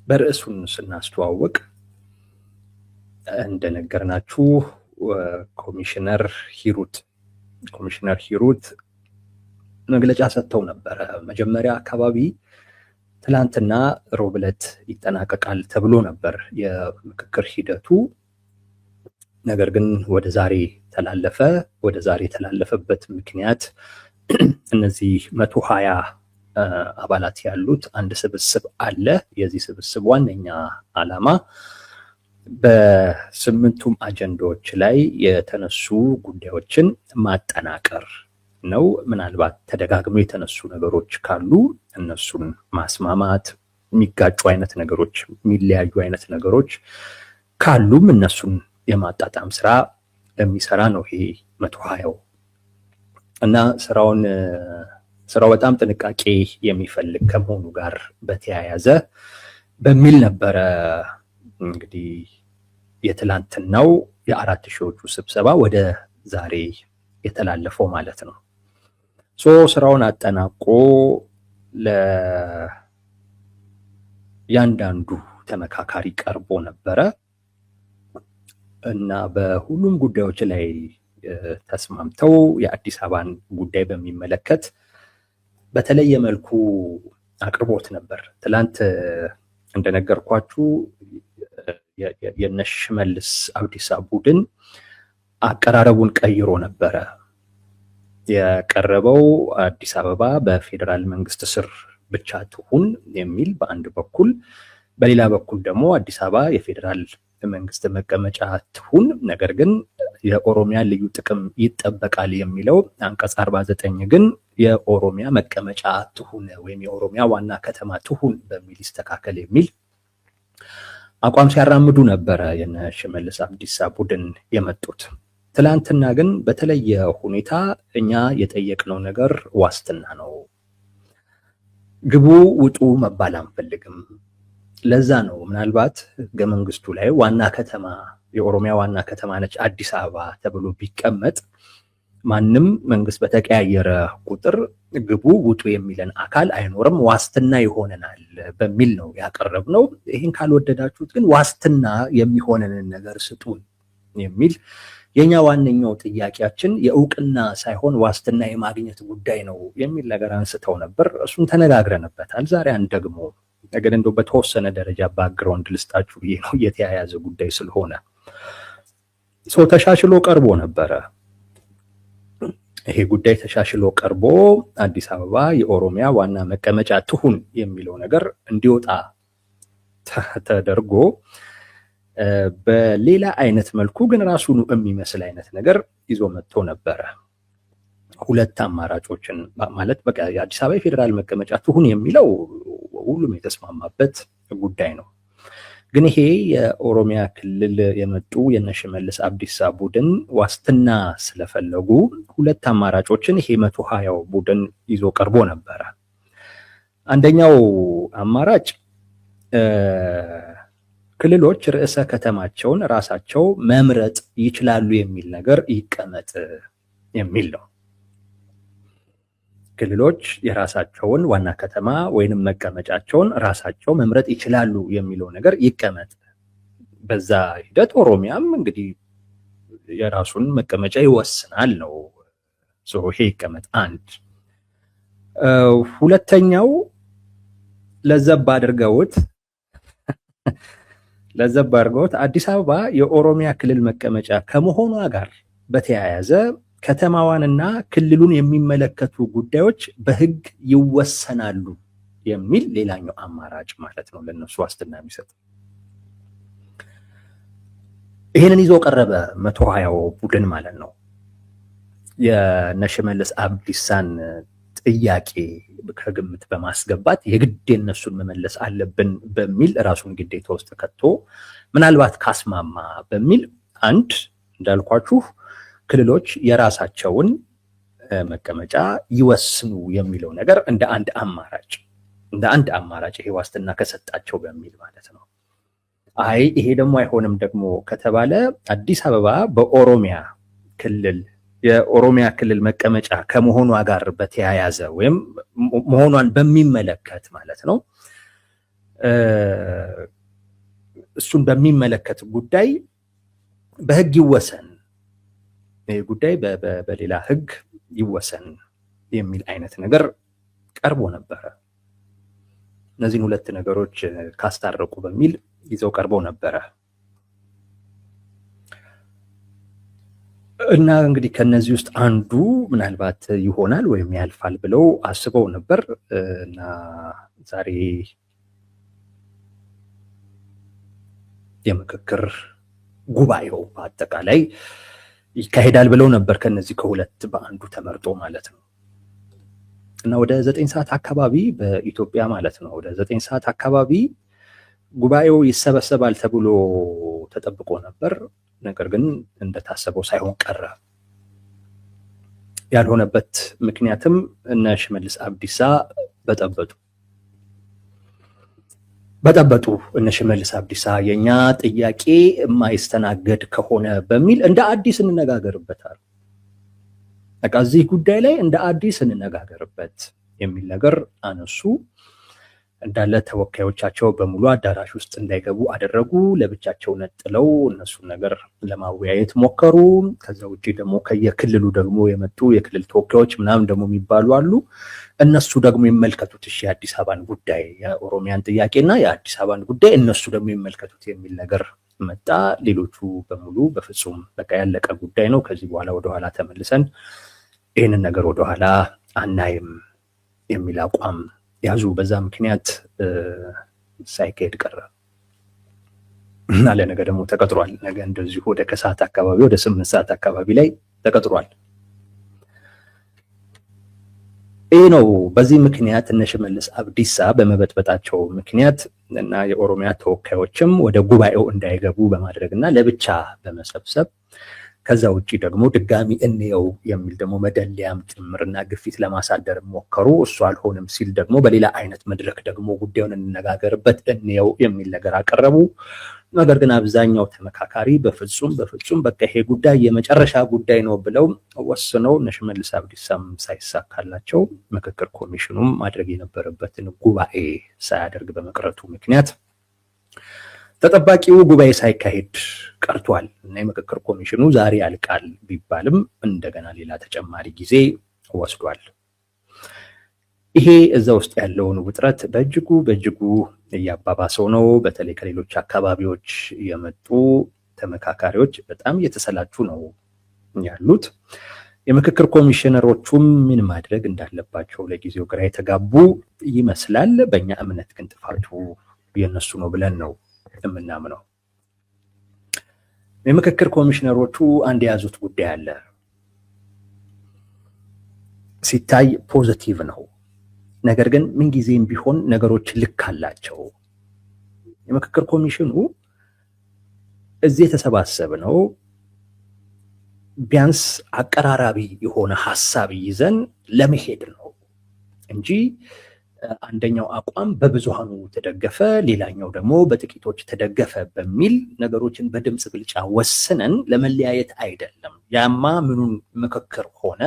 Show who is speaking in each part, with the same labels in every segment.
Speaker 1: በርዕሱን ስናስተዋውቅ እንደነገርናችሁ ኮሚሽነር ሂሩት መግለጫ ሰጥተው ነበረ። መጀመሪያ አካባቢ ትላንትና ሮብ ዕለት ይጠናቀቃል ተብሎ ነበር የምክክር ሂደቱ። ነገር ግን ወደ ዛሬ ተላለፈ። ወደ ዛሬ የተላለፈበት ምክንያት እነዚህ 120 አባላት ያሉት አንድ ስብስብ አለ። የዚህ ስብስብ ዋነኛ ዓላማ በስምንቱም አጀንዳዎች ላይ የተነሱ ጉዳዮችን ማጠናቀር ነው። ምናልባት ተደጋግሞ የተነሱ ነገሮች ካሉ እነሱን ማስማማት፣ የሚጋጩ አይነት ነገሮች፣ የሚለያዩ አይነት ነገሮች ካሉም እነሱን የማጣጣም ስራ የሚሰራ ነው ይሄ 120 እና ስራው በጣም ጥንቃቄ የሚፈልግ ከመሆኑ ጋር በተያያዘ በሚል ነበረ እንግዲህ የትላንትናው የአራት ሺዎቹ ስብሰባ ወደ ዛሬ የተላለፈው ማለት ነው። ስራውን አጠናቆ ለያንዳንዱ ተመካካሪ ቀርቦ ነበረ እና በሁሉም ጉዳዮች ላይ ተስማምተው የአዲስ አበባን ጉዳይ በሚመለከት በተለየ መልኩ አቅርቦት ነበር። ትላንት እንደነገርኳችሁ የሽመልስ አብዲሳ ቡድን አቀራረቡን ቀይሮ ነበረ የቀረበው። አዲስ አበባ በፌዴራል መንግስት ስር ብቻ ትሁን የሚል በአንድ በኩል፣ በሌላ በኩል ደግሞ አዲስ አበባ የፌዴራል መንግስት መቀመጫ ትሁን፣ ነገር ግን የኦሮሚያ ልዩ ጥቅም ይጠበቃል የሚለው አንቀጽ 49 ግን የኦሮሚያ መቀመጫ ትሁን ወይም የኦሮሚያ ዋና ከተማ ትሁን በሚል ይስተካከል የሚል አቋም ሲያራምዱ ነበረ የነ ሽመልስ አብዲሳ ቡድን የመጡት። ትላንትና ግን በተለየ ሁኔታ እኛ የጠየቅነው ነገር ዋስትና ነው፣ ግቡ ውጡ መባል አንፈልግም። ለዛ ነው ምናልባት ህገ መንግስቱ ላይ ዋና ከተማ የኦሮሚያ ዋና ከተማ ነች አዲስ አበባ ተብሎ ቢቀመጥ ማንም መንግስት በተቀያየረ ቁጥር ግቡ ውጡ የሚለን አካል አይኖርም፣ ዋስትና ይሆነናል በሚል ነው ያቀረብነው። ይህን ካልወደዳችሁት ግን ዋስትና የሚሆነንን ነገር ስጡን የሚል የኛ ዋነኛው ጥያቄያችን የእውቅና ሳይሆን ዋስትና የማግኘት ጉዳይ ነው የሚል ነገር አንስተው ነበር። እሱን ተነጋግረንበታል። ዛሬ ደግሞ ነገር እንደው በተወሰነ ደረጃ ባክግራውንድ ልስጣችሁ ብዬ ነው፣ የተያያዘ ጉዳይ ስለሆነ ተሻሽሎ ቀርቦ ነበረ። ይሄ ጉዳይ ተሻሽሎ ቀርቦ አዲስ አበባ የኦሮሚያ ዋና መቀመጫ ትሁን የሚለው ነገር እንዲወጣ ተደርጎ በሌላ አይነት መልኩ ግን ራሱን የሚመስል አይነት ነገር ይዞ መጥቶ ነበረ። ሁለት አማራጮችን ማለት በቃ የአዲስ አበባ የፌዴራል መቀመጫ ትሁን የሚለው ሁሉም የተስማማበት ጉዳይ ነው። ግን ይሄ የኦሮሚያ ክልል የመጡ የሽመልስ አብዲሳ ቡድን ዋስትና ስለፈለጉ ሁለት አማራጮችን ይሄ 120 ቡድን ይዞ ቀርቦ ነበረ። አንደኛው አማራጭ ክልሎች ርዕሰ ከተማቸውን ራሳቸው መምረጥ ይችላሉ የሚል ነገር ይቀመጥ የሚል ነው። ክልሎች የራሳቸውን ዋና ከተማ ወይንም መቀመጫቸውን ራሳቸው መምረጥ ይችላሉ የሚለው ነገር ይቀመጥ። በዛ ሂደት ኦሮሚያም እንግዲህ የራሱን መቀመጫ ይወስናል ነው። ይሄ ይቀመጥ አንድ። ሁለተኛው ለዘብ አድርገውት አዲስ አበባ የኦሮሚያ ክልል መቀመጫ ከመሆኗ ጋር በተያያዘ ከተማዋንና ክልሉን የሚመለከቱ ጉዳዮች በሕግ ይወሰናሉ የሚል ሌላኛው አማራጭ ማለት ነው ለነሱ ዋስትና የሚሰጥ። ይሄንን ይዞ ቀረበ 120 ቡድን ማለት ነው። የሽመልስ አብዲሳን ጥያቄ ከግምት በማስገባት የግድ የነሱን መመለስ አለብን በሚል ራሱን ግዴታ ውስጥ ከቶ ምናልባት ካስማማ በሚል አንድ እንዳልኳችሁ ክልሎች የራሳቸውን መቀመጫ ይወስኑ የሚለው ነገር እንደ አንድ አማራጭ ይሄ ዋስትና ከሰጣቸው በሚል ማለት ነው። አይ ይሄ ደግሞ አይሆንም ደግሞ ከተባለ አዲስ አበባ በኦሮሚያ ክልል የኦሮሚያ ክልል መቀመጫ ከመሆኗ ጋር በተያያዘ ወይም መሆኗን በሚመለከት ማለት ነው እሱን በሚመለከት ጉዳይ በህግ ይወሰን፣ ይህ ጉዳይ በሌላ ህግ ይወሰን የሚል አይነት ነገር ቀርቦ ነበረ። እነዚህን ሁለት ነገሮች ካስታረቁ በሚል ይዘው ቀርበው ነበረ እና እንግዲህ ከነዚህ ውስጥ አንዱ ምናልባት ይሆናል ወይም ያልፋል ብለው አስበው ነበር እና ዛሬ የምክክር ጉባኤው በአጠቃላይ ይካሄዳል ብለው ነበር። ከነዚህ ከሁለት በአንዱ ተመርጦ ማለት ነው እና ወደ 9 ሰዓት አካባቢ በኢትዮጵያ ማለት ነው ወደ 9 ሰዓት አካባቢ ጉባኤው ይሰበሰባል ተብሎ ተጠብቆ ነበር። ነገር ግን እንደታሰበው ሳይሆን ቀረ። ያልሆነበት ምክንያትም እነ ሽመልስ አብዲሳ በጠበጡ እነ ሽመልስ አብዲሳ የኛ ጥያቄ የማይስተናገድ ከሆነ በሚል እንደ አዲስ እንነጋገርበታል። በቃ እዚህ ጉዳይ ላይ እንደ አዲስ እንነጋገርበት የሚል ነገር አነሱ። እንዳለ ተወካዮቻቸው በሙሉ አዳራሽ ውስጥ እንዳይገቡ አደረጉ። ለብቻቸው ነጥለው እነሱን ነገር ለማወያየት ሞከሩ። ከዛ ውጪ ደግሞ ከየክልሉ ደግሞ የመጡ የክልል ተወካዮች ምናምን ደግሞ የሚባሉ አሉ። እነሱ ደግሞ ይመልከቱት እሺ የአዲስ አበባን ጉዳይ የኦሮሚያን ጥያቄና የአዲስ አበባን ጉዳይ እነሱ ደግሞ ይመልከቱት የሚል ነገር መጣ። ሌሎቹ በሙሉ በፍጹም በቃ ያለቀ ጉዳይ ነው፣ ከዚህ በኋላ ወደኋላ ተመልሰን ይህንን ነገር ወደኋላ አናይም የሚል አቋም ያዙ። በዛ ምክንያት ሳይካሄድ ቀረ እና ለነገ ደግሞ ተቀጥሯል። ነገ እንደዚሁ ወደ ከሰዓት አካባቢ ወደ 8 ሰዓት አካባቢ ላይ ተቀጥሯል። ይህ ነው። በዚህ ምክንያት እነ ሽመልስ አብዲሳ በመበጥበጣቸው ምክንያት እና የኦሮሚያ ተወካዮችም ወደ ጉባኤው እንዳይገቡ በማድረግ እና ለብቻ በመሰብሰብ ከዛ ውጪ ደግሞ ድጋሚ እንየው የሚል ደግሞ መደለያም ጭምርና ግፊት ለማሳደር ሞከሩ። እሱ አልሆንም ሲል ደግሞ በሌላ አይነት መድረክ ደግሞ ጉዳዩን እንነጋገርበት እንየው የሚል ነገር አቀረቡ። ነገር ግን አብዛኛው ተመካካሪ በፍጹም በቃ ይሄ ጉዳይ የመጨረሻ ጉዳይ ነው ብለው ወስነው እነ ሽመልስ አብዲሳም ሳይሳካላቸው ምክክር ኮሚሽኑም ማድረግ የነበረበትን ጉባኤ ሳያደርግ በመቅረቱ ምክንያት ተጠባቂው ጉባኤ ሳይካሄድ ቀርቷል እና የምክክር ኮሚሽኑ ዛሬ ያልቃል ቢባልም እንደገና ሌላ ተጨማሪ ጊዜ ወስዷል። ይሄ እዛ ውስጥ ያለውን ውጥረት በእጅጉ እያባባሰው ነው። በተለይ ከሌሎች አካባቢዎች የመጡ ተመካካሪዎች በጣም እየተሰላቹ ነው ያሉት። የምክክር ኮሚሽነሮቹም ምን ማድረግ እንዳለባቸው ለጊዜው ግራ የተጋቡ ይመስላል። በእኛ እምነት ግን ጥፋቱ የነሱ ነው ብለን ነው የምናምነው። የምክክር ኮሚሽነሮቹ አንድ የያዙት ጉዳይ አለ። ሲታይ ፖዚቲቭ ነው። ነገር ግን ምንጊዜም ቢሆን ነገሮች ልክ አላቸው። የምክክር ኮሚሽኑ እዚህ የተሰባሰበ ነው ቢያንስ አቀራራቢ የሆነ ሐሳብ ይዘን ለመሄድ ነው እንጂ አንደኛው አቋም በብዙሃኑ ተደገፈ፣ ሌላኛው ደግሞ በጥቂቶች ተደገፈ በሚል ነገሮችን በድምፅ ብልጫ ወስነን ለመለያየት አይደለም። ያማ ምኑን ምክክር ሆነ?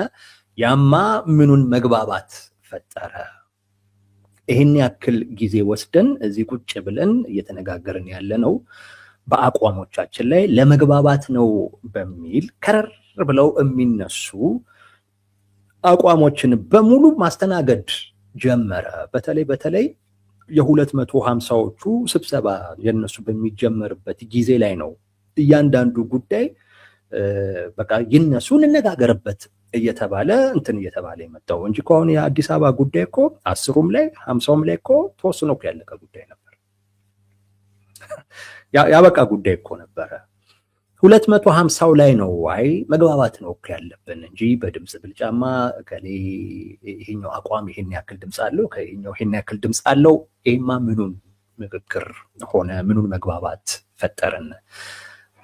Speaker 1: ያማ ምኑን መግባባት ፈጠረ? ይህን ያክል ጊዜ ወስደን እዚህ ቁጭ ብለን እየተነጋገርን ያለ ነው በአቋሞቻችን ላይ ለመግባባት ነው በሚል ከረር ብለው የሚነሱ አቋሞችን በሙሉ ማስተናገድ ጀመረ። በተለይ የ250ዎቹ ስብሰባ የነሱ በሚጀመርበት ጊዜ ላይ ነው እያንዳንዱ ጉዳይ በቃ ይነሱ እንነጋገርበት እየተባለ የመጣው እንጂ ከሆነ የአዲስ አበባ ጉዳይ እኮ 10ም ላይ 50ም ላይ እኮ ተወስኖ ያለቀ ጉዳይ ነበር። ያበቃ ጉዳይ እኮ ነበረ። 250ው ላይ ነው አይ መግባባት ነው እኮ ያለብን እንጂ በድምፅ ብልጫማ ከሌ ይሄኛው አቋም ይሄን ያክል ድምፅ አለው ከይሄኛው ይሄን ያክል ድምፅ አለው ይሄማ ምኑን ምክክር ሆነ? ምኑን መግባባት ፈጠረን?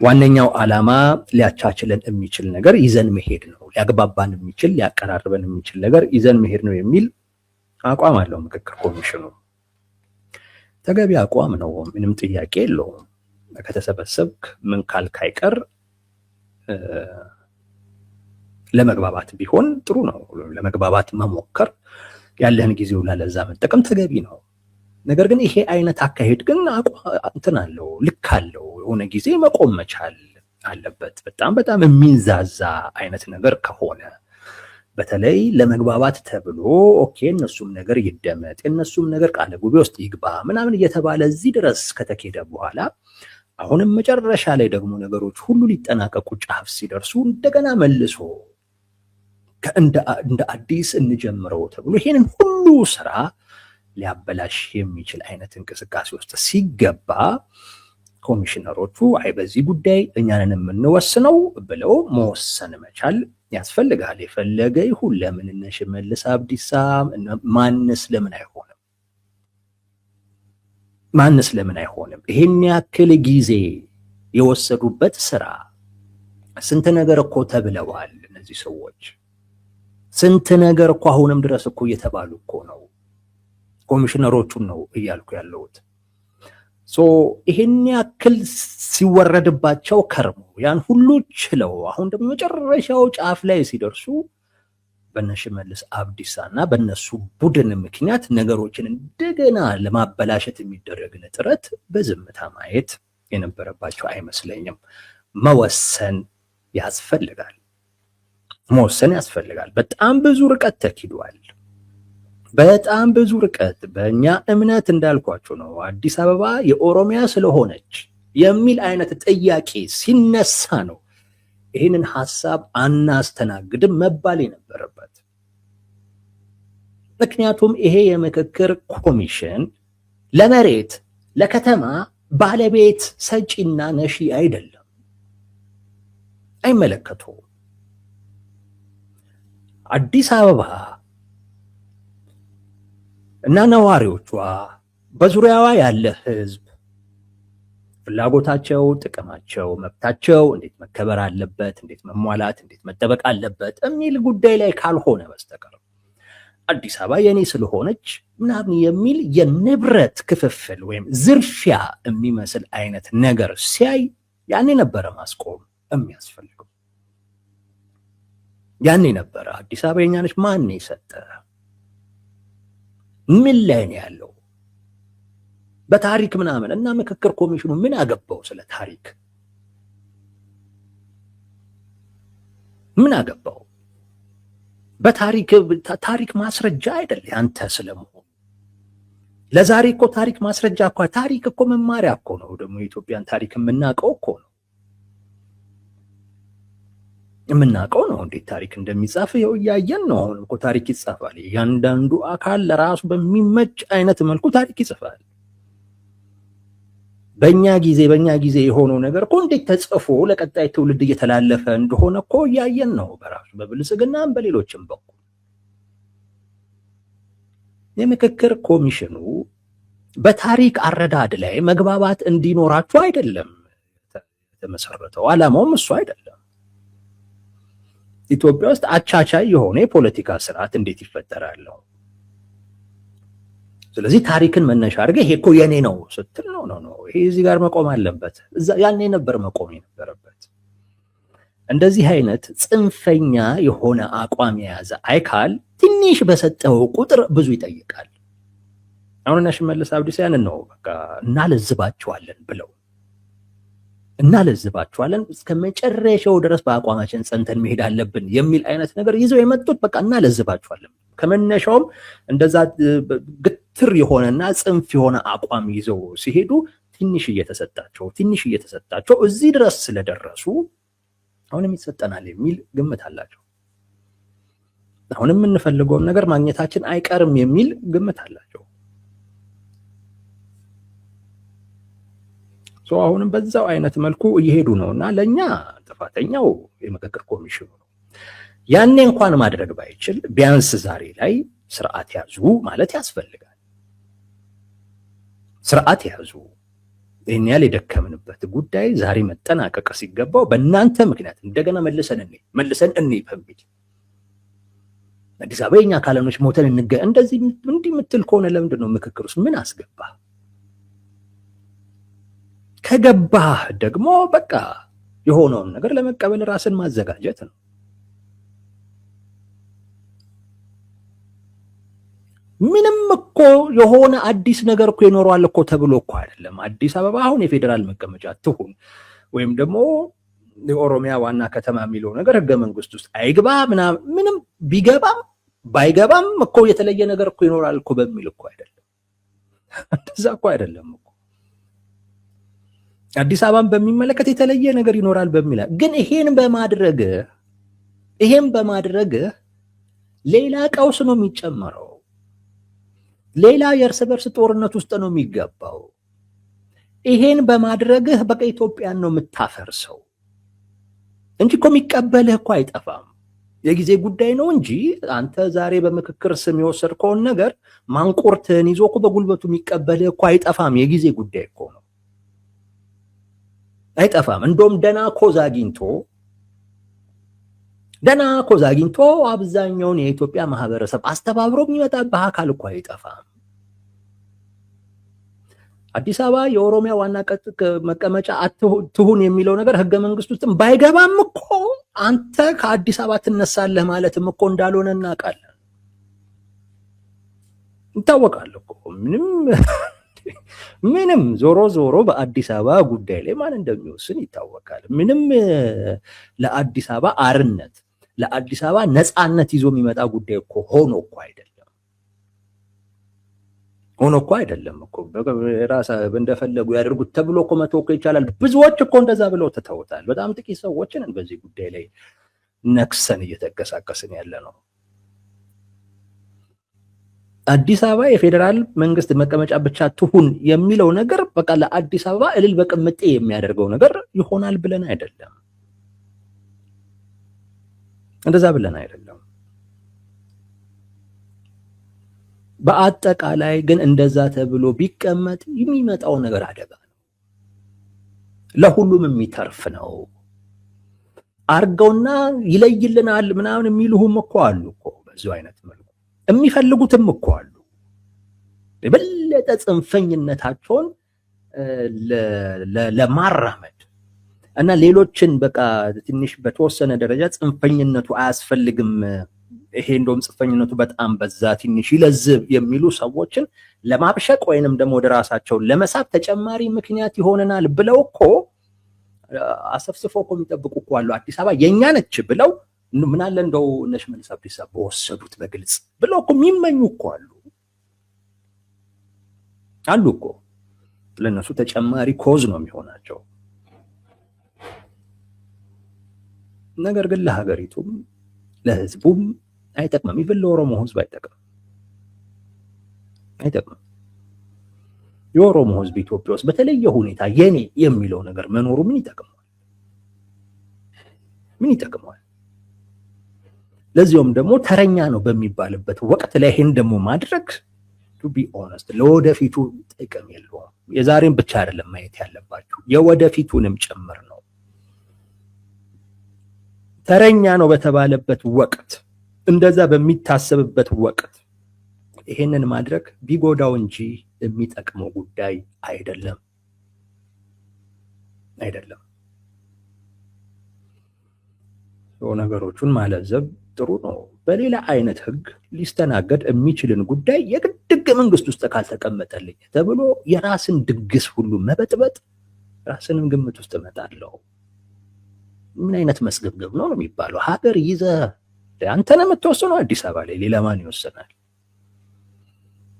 Speaker 1: ዋነኛው ዓላማ ሊያቻችለን የሚችል ነገር ይዘን መሄድ ነው። ሊያግባባን የሚችል ሊያቀራርበን የሚችል ነገር ይዘን መሄድ ነው የሚል አቋም አለው ምክክር ኮሚሽኑ። ተገቢ አቋም ነው፣ ምንም ጥያቄ የለውም። ከተሰበሰብክ ምን ካልክ አይቀር ለመግባባት ቢሆን ጥሩ ነው። ለመግባባት መሞከር፣ ያለህን ጊዜ ሁላ ለዛ መጠቀም ተገቢ ነው። ነገር ግን ይሄ አይነት አካሄድ ግን እንትን አለው፣ ልክ አለው። የሆነ ጊዜ መቆም መቻል አለበት። በጣም በጣም የሚንዛዛ አይነት ነገር ከሆነ በተለይ ለመግባባት ተብሎ ኦኬ እነሱም ነገር ይደመጥ የእነሱም ነገር ቃለ ጉባኤ ውስጥ ይግባ ምናምን እየተባለ እዚህ ድረስ ከተኬደ በኋላ አሁንም መጨረሻ ላይ ደግሞ ነገሮች ሁሉ ሊጠናቀቁ ጫፍ ሲደርሱ እንደገና መልሶ እንደ አዲስ እንጀምረው ተብሎ ይሄንን ሁሉ ስራ ሊያበላሽ የሚችል አይነት እንቅስቃሴ ውስጥ ሲገባ ኮሚሽነሮቹ አይ በዚህ ጉዳይ እኛንን የምንወስነው ብለው መወሰን መቻል ያስፈልጋል። የፈለገ ይሁን ለምን እነ ሽመልስ አብዲሳ ማንስ ለምን አይሆንም? ማንስ ለምን አይሆንም? ይሄን ያክል ጊዜ የወሰዱበት ስራ ስንት ነገር እኮ ተብለዋል። እነዚህ ሰዎች ስንት ነገር እኮ አሁንም ድረስ እኮ እየተባሉ እኮ ነው። ኮሚሽነሮቹን ነው እያልኩ ያለሁት። ይሄን ያክል ሲወረድባቸው ከርሞ ያን ሁሉ ችለው አሁን ደግሞ መጨረሻው ጫፍ ላይ ሲደርሱ በእነ ሽመልስ አብዲሳ እና በእነሱ ቡድን ምክንያት ነገሮችን እንደገና ለማበላሸት የሚደረግን ጥረት በዝምታ ማየት የነበረባቸው አይመስለኝም። መወሰን ያስፈልጋል። መወሰን ያስፈልጋል። በጣም ብዙ ርቀት ተኪዷል። በጣም ብዙ ርቀት። በእኛ እምነት እንዳልኳቸው ነው አዲስ አበባ የኦሮሚያ ስለሆነች የሚል አይነት ጥያቄ ሲነሳ ነው ይህንን ሐሳብ አናስተናግድም መባል የነበረበት። ምክንያቱም ይሄ የምክክር ኮሚሽን ለመሬት ለከተማ ባለቤት ሰጪና ነሺ አይደለም፣ አይመለከቱም። አዲስ አበባ እና ነዋሪዎቿ በዙሪያዋ ያለ ህዝብ ፍላጎታቸው፣ ጥቅማቸው፣ መብታቸው እንዴት መከበር አለበት፣ እንዴት መሟላት፣ እንዴት መጠበቅ አለበት የሚል ጉዳይ ላይ ካልሆነ በስተቀር አዲስ አበባ የኔ ስለሆነች ምናምን የሚል የንብረት ክፍፍል ወይም ዝርፊያ የሚመስል አይነት ነገር ሲያይ ያኔ ነበረ ማስቆም የሚያስፈልገው። ያኔ ነበረ አዲስ አበባ የኛ ነች ማን የሰጠ? ምን ላይ ነው ያለው? በታሪክ ምናምን እና ምክክር ኮሚሽኑ ምን አገባው ስለ ታሪክ? ምን አገባው? ታሪክ ማስረጃ አይደል ያንተ ስለመሆኑ። ለዛሬ እኮ ታሪክ ማስረጃ እኮ ታሪክ እኮ መማሪያ እኮ ነው። ደግሞ የኢትዮጵያን ታሪክ የምናውቀው እኮ ነው የምናውቀው ነው። እንዴት ታሪክ እንደሚጻፍ ይኸው እያየን ነው። አሁን እኮ ታሪክ ይጻፋል። እያንዳንዱ አካል ለራሱ በሚመች አይነት መልኩ ታሪክ ይጽፋል። በእኛ ጊዜ የሆነው ነገር እኮ እንዴት ተጽፎ ለቀጣይ ትውልድ እየተላለፈ እንደሆነ እኮ እያየን ነው። በራሱ በብልጽግናም በሌሎችም በኩል የምክክር ኮሚሽኑ በታሪክ አረዳድ ላይ መግባባት እንዲኖራችሁ አይደለም የተመሰረተው። ዓላማውም እሱ አይደለም። ኢትዮጵያ ውስጥ አቻቻይ የሆነ የፖለቲካ ስርዓት እንዴት ይፈጠራል? ስለዚህ ታሪክን መነሻ አድርገህ ይሄ እኮ የኔ ነው ስትል ነው ይሄ እዚህ ጋር መቆም አለበት። ያኔ ነበር መቆም የነበረበት። እንደዚህ አይነት ጽንፈኛ የሆነ አቋም የያዘ አይካል ትንሽ በሰጠው ቁጥር ብዙ ይጠይቃል። አሁን እነ ሽመልስ አብዲሳ ያንን ነው በቃ እናለዝባቸዋለን ብለው እናለዝባቸዋለን እስከ መጨረሻው ድረስ በአቋማችን ጸንተን መሄድ አለብን የሚል አይነት ነገር ይዘው የመጡት በቃ እናለዝባቸዋለን። ከመነሻውም እንደዛ ግትር የሆነና ጽንፍ የሆነ አቋም ይዘው ሲሄዱ ትንሽ እየተሰጣቸው እዚህ ድረስ ስለደረሱ አሁንም ይሰጠናል የሚል ግምት አላቸው። አሁንም የምንፈልገውን ነገር ማግኘታችን አይቀርም የሚል ግምት አላቸው። አሁንም በዛው አይነት መልኩ እየሄዱ ነውና ለኛ ጥፋተኛው የምክክር ኮሚሽኑ ነው። ያኔ እንኳን ማድረግ ባይችል ቢያንስ ዛሬ ላይ ስርዓት ያዙ ማለት ያስፈልጋል። ስርዓት ያዙ። ይህን ያህል የደከምንበት ጉዳይ ዛሬ መጠናቀቅ ሲገባው በእናንተ ምክንያት እንደገና መልሰን እኔ በሚል አዲስ አበባ የኛ ካለኖች ሞተን እንደዚህ እንዲህ የምትል ከሆነ ለምንድን ነው ምክክር ውስጥ ምን አስገባ? ከገባህ ደግሞ በቃ የሆነውን ነገር ለመቀበል ራስን ማዘጋጀት ነው። ምንም እኮ የሆነ አዲስ ነገር እኮ ይኖረዋል እኮ ተብሎ እኮ አይደለም። አዲስ አበባ አሁን የፌዴራል መቀመጫ ትሁን ወይም ደግሞ የኦሮሚያ ዋና ከተማ የሚለው ነገር ህገ መንግስት ውስጥ አይግባ ምንም ቢገባም ባይገባም እኮ የተለየ ነገር እኮ ይኖራል እኮ በሚል እኮ አይደለም። እንደዛ እኮ አይደለም እኮ አዲስ አበባን በሚመለከት የተለየ ነገር ይኖራል በሚል ግን ይሄን በማድረግ ሌላ ቀውስ ነው የሚጨመረው። ሌላ የእርስ በርስ ጦርነት ውስጥ ነው የሚገባው። ይሄን በማድረግህ በቃ ኢትዮጵያን ነው የምታፈርሰው እንጂ እኮ የሚቀበልህ እኮ አይጠፋም። የጊዜ ጉዳይ ነው እንጂ አንተ ዛሬ በምክክር ስም የወሰድከውን ነገር ማንቁርትህን ይዞ እኮ በጉልበቱ የሚቀበልህ እኮ አይጠፋም። የጊዜ ጉዳይ እኮ ነው፣ አይጠፋም። እንደውም ደና ኮዝ አግኝቶ አብዛኛውን የኢትዮጵያ ማህበረሰብ አስተባብሮ የሚመጣብህ አካል እኮ አይጠፋም። አዲስ አበባ የኦሮሚያ ዋና መቀመጫ ትሁን የሚለው ነገር ህገ መንግስት ውስጥም ባይገባም እኮ አንተ ከአዲስ አበባ ትነሳለህ ማለትም እኮ እንዳልሆነ እናውቃለን፣ ይታወቃል እኮ። ምንም ዞሮ በአዲስ አበባ ጉዳይ ላይ ማን እንደሚወስን ይታወቃል። ምንም ለአዲስ አበባ አርነት ለአዲስ አበባ ነፃነት ይዞ የሚመጣ ጉዳይ እኮ ሆኖ እኮ አይደለም እኮ ራስ እንደፈለጉ ያደርጉት ተብሎ እኮ መተው እኮ ይቻላል። ብዙዎች እኮ እንደዛ ብለው ተተውታል። በጣም ጥቂት ሰዎችን በዚህ ጉዳይ ላይ ነክሰን እየተንቀሳቀስን ያለ ነው። አዲስ አበባ የፌዴራል መንግስት መቀመጫ ብቻ ትሁን የሚለው ነገር በቃ ለአዲስ አበባ እልል በቅምጤ የሚያደርገው ነገር ይሆናል ብለን አይደለም፣ እንደዛ ብለን አይደለም። በአጠቃላይ ግን እንደዛ ተብሎ ቢቀመጥ የሚመጣው ነገር አደጋ ነው፣ ለሁሉም የሚተርፍ ነው። አርገውና ይለይልናል ምናምን የሚሉህም እኮ አሉ እኮ በዚሁ አይነት መልኩ የሚፈልጉትም እኮ አሉ። የበለጠ ጽንፈኝነታቸውን ለማራመድ እና ሌሎችን በቃ ትንሽ በተወሰነ ደረጃ ጽንፈኝነቱ አያስፈልግም፣ ይሄ እንደውም ጽንፈኝነቱ በጣም በዛ ትንሽ ይለዝብ የሚሉ ሰዎችን ለማብሸቅ ወይንም ደግሞ ወደ ራሳቸው ለመሳብ ተጨማሪ ምክንያት ይሆነናል ብለው እኮ አሰፍስፎ እኮ የሚጠብቁ እኮ አሉ። አዲስ አበባ የኛ ነች ብለው ምን አለ እንደው እነ ሽመልስ አብዲሳ በወሰዱት በግልጽ ብለው እኮ የሚመኙ እኮ አሉ እኮ። ለነሱ ተጨማሪ ኮዝ ነው የሚሆናቸው። ነገር ግን ለሀገሪቱም ለህዝቡም አይጠቅምም። ይብል ለኦሮሞ ህዝብ አይጠቅምም። የኦሮሞ ህዝብ ኢትዮጵያ ውስጥ በተለየ ሁኔታ የኔ የሚለው ነገር መኖሩ ምን ይጠቅመዋል? ለዚያውም ደግሞ ተረኛ ነው በሚባልበት ወቅት ላይ ይሄን ደግሞ ማድረግ ቱ ቢ ኦነስት ለወደፊቱ ጥቅም የለውም። የዛሬን ብቻ አይደለም ማየት ያለባችሁ የወደፊቱንም ጭምር ነው። ተረኛ ነው በተባለበት ወቅት እንደዛ በሚታሰብበት ወቅት ይሄንን ማድረግ ቢጎዳው እንጂ የሚጠቅመው ጉዳይ አይደለም። ነገሮቹን ማለዘብ ጥሩ ነው። በሌላ አይነት ህግ ሊስተናገድ የሚችልን ጉዳይ የግድ ህገ መንግስት ውስጥ ካልተቀመጠልኝ ተብሎ የራስን ድግስ ሁሉ መበጥበጥ ራስንም ግምት ውስጥ እመጣለሁ። ምን አይነት መስገብገብ ነው የሚባለው? ሀገር ይዘህ አንተን የምትወስነው አዲስ አበባ ላይ ሌላ ማን ይወስናል?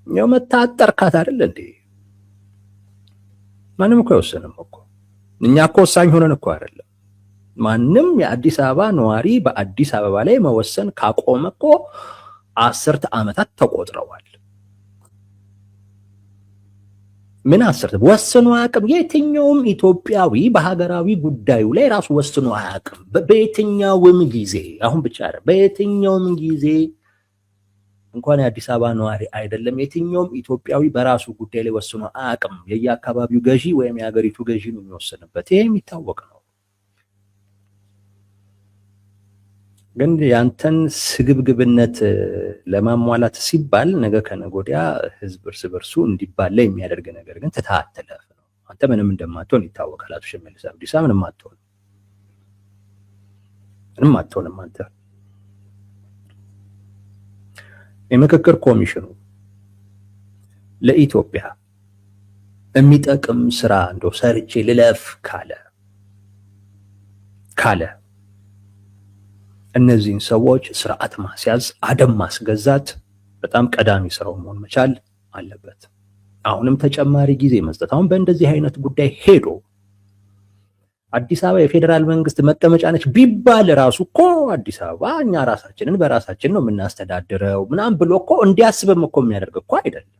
Speaker 1: ያው መታጠርካት አይደል እንዴ? ማንም እኮ አይወስንም እኮ። እኛ እኮ ወሳኝ ሆነን እኮ አይደለም። ማንም የአዲስ አበባ ነዋሪ በአዲስ አበባ ላይ መወሰን ካቆመ እኮ 10 ዓመታት ተቆጥረዋል። ምን 10 ወስኖ አያውቅም። የትኛውም ኢትዮጵያዊ በሀገራዊ ጉዳዩ ላይ ራሱ ወስኖ አያውቅም። በየትኛውም ጊዜ አሁን ብቻ አይደለም፣ በየትኛውም ጊዜ እንኳን የአዲስ አበባ ነዋሪ አይደለም የትኛውም ኢትዮጵያዊ በራሱ ጉዳይ ላይ ወስኖ አያውቅም። የየአካባቢው ገዢ ወይም የሀገሪቱ ገዢ ነው የሚወስንበት። ይሄ የሚታወቅ ነው። ግን ያንተን ስግብግብነት ለማሟላት ሲባል ነገ ከነገ ወዲያ ህዝብ እርስ በርሱ እንዲባላ የሚያደርግ ነገር ግን ትተሃትለፍ ነው። አንተ ምንም እንደማትሆን ይታወቃል። አቶ ሽመልስ አብዲሳ ምንም አትሆንም። አንተ የምክክር ኮሚሽኑ ለኢትዮጵያ የሚጠቅም ስራ እንደው ሰርቼ ልለፍ ካለ እነዚህን ሰዎች ስርዓት ማስያዝ፣ አደም ማስገዛት በጣም ቀዳሚ ስራው መሆን መቻል አለበት። አሁንም ተጨማሪ ጊዜ መስጠት። አሁን በእንደዚህ አይነት ጉዳይ ሄዶ አዲስ አበባ የፌዴራል መንግስት መቀመጫ ነች ቢባል ራሱ እኮ አዲስ አበባ እኛ ራሳችንን በራሳችን ነው የምናስተዳድረው ምናምን ብሎ እኮ እንዲያስብም እኮ የሚያደርግ እኮ አይደለም።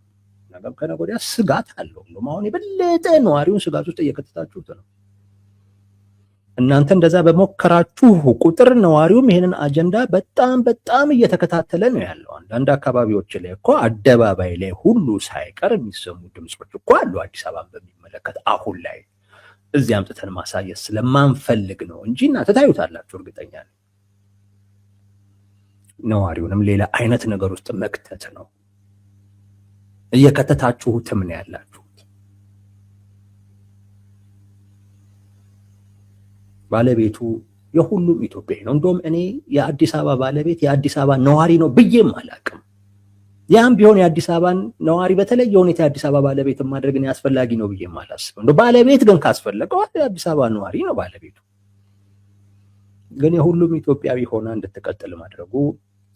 Speaker 1: ነገም ከነገ ወዲያ ስጋት አለው። አሁን የበለጠ ነዋሪውን ስጋት ውስጥ እየከተታችሁት ነው። እናንተ እንደዛ በሞከራችሁ ቁጥር ነዋሪውም ይሄንን አጀንዳ በጣም እየተከታተለ ነው ያለው። አንዳንድ አካባቢዎች ላይ እኮ አደባባይ ላይ ሁሉ ሳይቀር የሚሰሙ ድምጾች እኮ አሉ አዲስ አበባን በሚመለከት አሁን ላይ። እዚህ አምጥተን ማሳየት ስለማንፈልግ ነው እንጂ እናንተ ታዩታላችሁ፣ እርግጠኛ ነኝ። ነዋሪውንም ሌላ አይነት ነገር ውስጥ መክተት ነው እየከተታችሁትም ነው ያላችሁት። ባለቤቱ የሁሉም ኢትዮጵያዊ ነው። እንደውም እኔ የአዲስ አበባ ባለቤት የአዲስ አበባ ነዋሪ ነው ብዬም አላቅም። ያም ቢሆን የአዲስ አበባን ነዋሪ በተለየ ሁኔታ የአዲስ አበባ ባለቤት ማድረግ እኔ አስፈላጊ ነው ብዬም አላስብም። እንደው ባለቤት ግን ካስፈለገው የአዲስ አበባ ነዋሪ ነው ባለቤቱ። ግን የሁሉም ኢትዮጵያዊ ሆና እንድትቀጥል ማድረጉ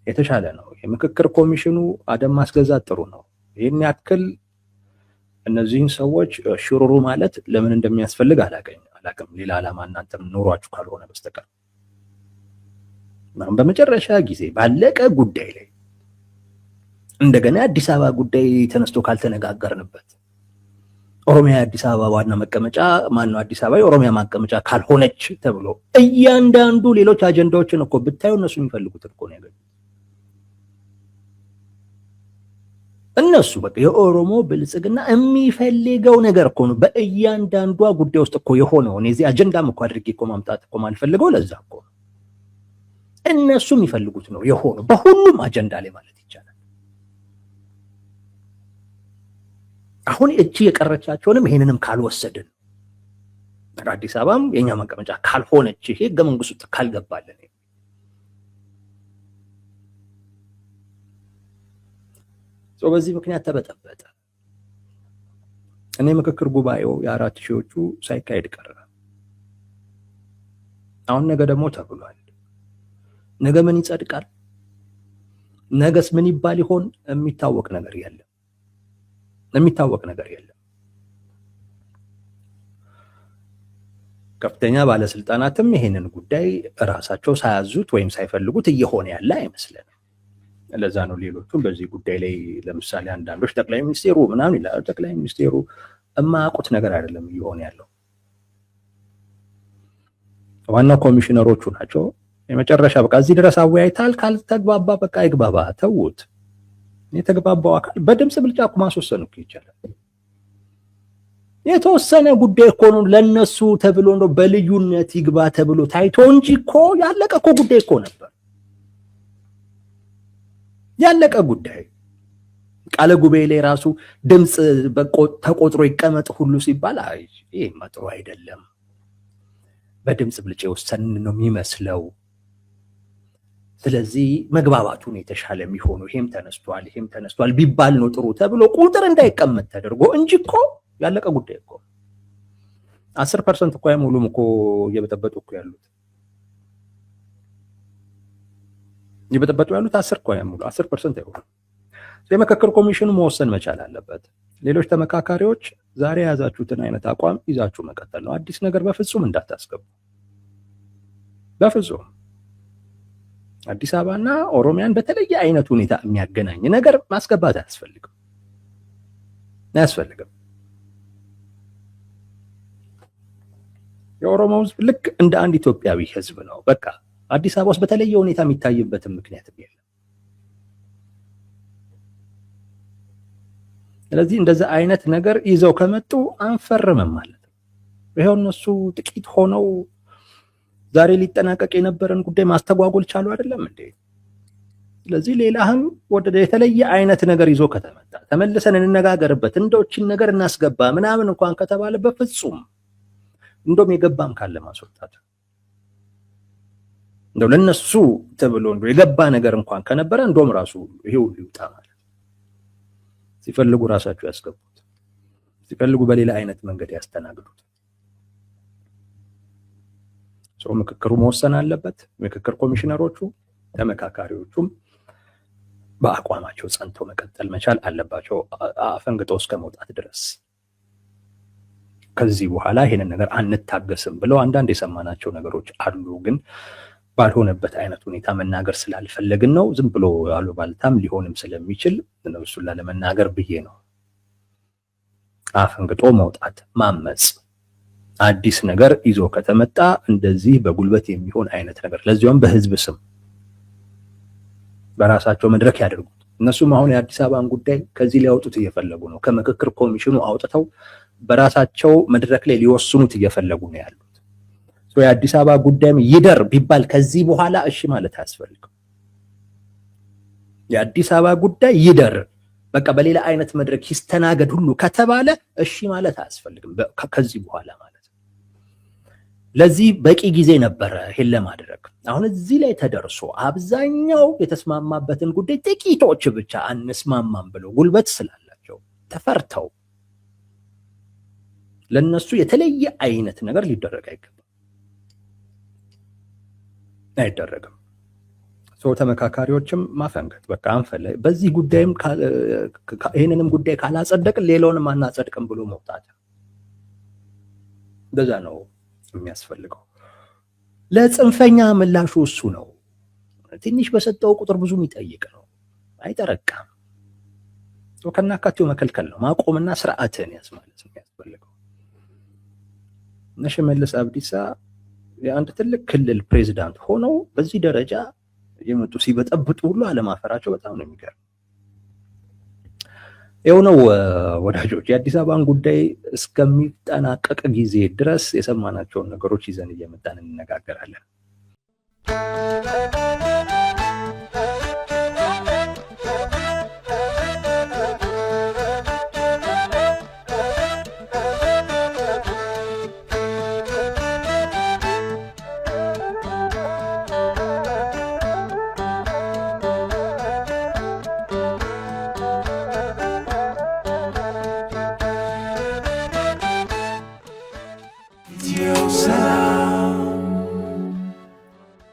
Speaker 1: የተሻለ ነው። የምክክር ኮሚሽኑ አደም ማስገዛት ጥሩ ነው። ይህን ያክል እነዚህን ሰዎች ሽሩሩ ማለት ለምን እንደሚያስፈልግ አላቅም። ሌላ ዓላማ እናንተም ኖሯችሁ ካልሆነ በስተቀር በመጨረሻ ጊዜ ባለቀ ጉዳይ ላይ እንደገና አዲስ አበባ ጉዳይ ተነስቶ ካልተነጋገርንበት ኦሮሚያ የአዲስ አበባ ዋና መቀመጫ ማነው አዲስ አበባ የኦሮሚያ መቀመጫ ካልሆነች ተብሎ እያንዳንዱ ሌሎች አጀንዳዎችን እኮ ብታዩ እነሱ የሚፈልጉት እኮ ነው ያገኙት። እነሱ በቃ የኦሮሞ ብልጽግና የሚፈልገው ነገር እኮ ነው። በእያንዳንዷ ጉዳይ ውስጥ እኮ የሆነው እዚህ አጀንዳም እኮ አድርጌ እኮ ማምጣት እኮ ማልፈልገው ለዛ እኮ ነው። እነሱ የሚፈልጉት ነው የሆነው በሁሉም አጀንዳ ላይ ማለት ይቻላል። አሁን እቺ የቀረቻቸውንም ይሄንንም ካልወሰድን አዲስ አበባም የኛ መቀመጫ ካልሆነች ይሄ ህገ መንግስቱ ውስጥ ካልገባለን በዚህ ምክንያት ተበጠበጠ። እኔ ምክክር ጉባኤው የአራት ሺዎቹ ሳይካሄድ ቀረ። አሁን ነገ ደግሞ ተብሏል። ነገ ምን ይጸድቃል? ነገስ ምን ይባል ይሆን? የሚታወቅ ነገር የለም። ከፍተኛ ባለስልጣናትም ይሄንን ጉዳይ ራሳቸው ሳያዙት ወይም ሳይፈልጉት እየሆነ ያለ አይመስልም። ለዛ ነው ሌሎቹም በዚህ ጉዳይ ላይ ለምሳሌ አንዳንዶች ጠቅላይ ሚኒስቴሩ ምናምን ይላሉ። ጠቅላይ ሚኒስቴሩ የማያውቁት ነገር አይደለም እየሆነ ያለው። ዋናው ኮሚሽነሮቹ ናቸው። የመጨረሻ በቃ እዚህ ድረስ አወያይታል፣ ካልተግባባ በቃ ይግባባ፣ ተውት። የተግባባው አካል በድምፅ ብልጫ እኮ ማስወሰን እኮ ይቻላል። የተወሰነ ጉዳይ እኮ ነው ለነሱ ተብሎ ነው በልዩነት ይግባ ተብሎ ታይቶ እንጂ እኮ ያለቀ እኮ ጉዳይ እኮ ነበር። ያለቀ ጉዳይ ቃለ ጉባኤ ላይ ራሱ ድምፅ ተቆጥሮ ይቀመጥ ሁሉ ሲባል ይሄ ጥሩ አይደለም፣ በድምፅ ብልጫ ወሰን ነው የሚመስለው። ስለዚህ መግባባቱን የተሻለ የሚሆነው ይሄም ተነስቷል ቢባል ነው ጥሩ ተብሎ ቁጥር እንዳይቀመጥ ተደርጎ እንጂ እኮ ያለቀ ጉዳይ እኮ 10% እኮ አይሞሉም እኮ እየበጠበጡ እኮ ያሉት 10 እኮ አይሞሉ 10% አይሆንም። የምክክር ኮሚሽኑ መወሰን መቻል አለበት። ሌሎች ተመካካሪዎች ዛሬ የያዛችሁትን አይነት አቋም ይዛችሁ መቀጠል ነው። አዲስ ነገር በፍጹም እንዳታስገቡ። በፍጹም አዲስ አበባና ኦሮሚያን በተለየ አይነት ሁኔታ የሚያገናኝ ነገር ማስገባት አያስፈልግም። የኦሮሞ ህዝብ ልክ እንደ አንድ ኢትዮጵያዊ ህዝብ ነው። በቃ አዲስ አበባ ውስጥ በተለየ ሁኔታ የሚታይበትን ምክንያት የለም። ስለዚህ እንደዛ አይነት ነገር ይዘው ከመጡ አንፈርምም ማለት ነው። ይሄው እነሱ ጥቂት ሆነው ዛሬ ሊጠናቀቅ የነበረን ጉዳይ ማስተጓጎል ቻሉ አይደለም እንዴ? ስለዚህ ሌላህም ወደ የተለየ አይነት ነገር ይዞ ከተመጣ ተመልሰን እንነጋገርበት፣ እንደውችን ነገር እናስገባ ምናምን እንኳን ከተባለ በፍጹም እንደውም የገባም ካለ ማስወጣት እንደው ለነሱ ተብሎ እንደው የገባ ነገር እንኳን ከነበረ እንደውም ራሱ ይሄው ይውጣ ማለት። ሲፈልጉ ራሳቸው ያስገቡት፣ ሲፈልጉ በሌላ አይነት መንገድ ያስተናግዱት። ምክክሩ መወሰን አለበት። ምክክር ኮሚሽነሮቹ ተመካካሪዎቹም በአቋማቸው ጸንተው መቀጠል መቻል አለባቸው አፈንግጠው እስከ መውጣት ድረስ። ከዚህ በኋላ ይሄንን ነገር አንታገስም ብለው አንዳንድ የሰማናቸው ነገሮች አሉ። ግን ባልሆነበት አይነት ሁኔታ መናገር ስላልፈለግን ነው። ዝም ብሎ አሉባልታም ሊሆንም ስለሚችል እሱን ላለመናገር ብዬ ነው። አፈንግጦ መውጣት፣ ማመጽ፣ አዲስ ነገር ይዞ ከተመጣ እንደዚህ በጉልበት የሚሆን አይነት ነገር ለዚያም በህዝብ ስም በራሳቸው መድረክ ያደርጉት። እነሱም አሁን የአዲስ አበባን ጉዳይ ከዚህ ሊያወጡት እየፈለጉ ነው። ከምክክር ኮሚሽኑ አውጥተው በራሳቸው መድረክ ላይ ሊወስኑት እየፈለጉ ነው ያሉት። የአዲስ አበባ ጉዳይም ይደር ቢባል ከዚህ በኋላ እሺ ማለት አያስፈልግም። የአዲስ አበባ ጉዳይ ይደር በቃ በሌላ አይነት መድረክ ይስተናገድ ሁሉ ከተባለ እሺ ማለት አያስፈልግም ከዚህ በኋላ ማለት። ለዚህ በቂ ጊዜ ነበረ ይሄን ለማድረግ። አሁን እዚህ ላይ ተደርሶ አብዛኛው የተስማማበትን ጉዳይ ጥቂቶች ብቻ አንስማማም ብለው ጉልበት ስላላቸው ተፈርተው ለነሱ የተለየ አይነት ነገር ሊደረግ አይደረግም። ተመካካሪዎችም ማፈንገጥ በቃ አንፈለ በዚህ ጉዳይም ይሄንንም ጉዳይ ካላጸደቅን ሌላውንም አናጸድቅም ብሎ መውጣት እንደዛ ነው የሚያስፈልገው። ለጽንፈኛ ምላሹ እሱ ነው። ትንሽ በሰጠው ቁጥር ብዙ የሚጠይቅ ነው። አይጠረቃም። ከናካቴው መከልከል ነው። ማቆምና ስርዓትን ያስማለት የሚያስፈልገው። እነ ሽመልስ አብዲሳ የአንድ ትልቅ ክልል ፕሬዝዳንት ሆነው በዚህ ደረጃ የመጡ ሲበጠብጡ ሁሉ አለማፈራቸው በጣም ነው የሚገርም። ይኸው ነው ወዳጆች፣ የአዲስ አበባን ጉዳይ እስከሚጠናቀቅ ጊዜ ድረስ የሰማናቸውን ነገሮች ይዘን እየመጣን እንነጋገራለን።
Speaker 2: Yo,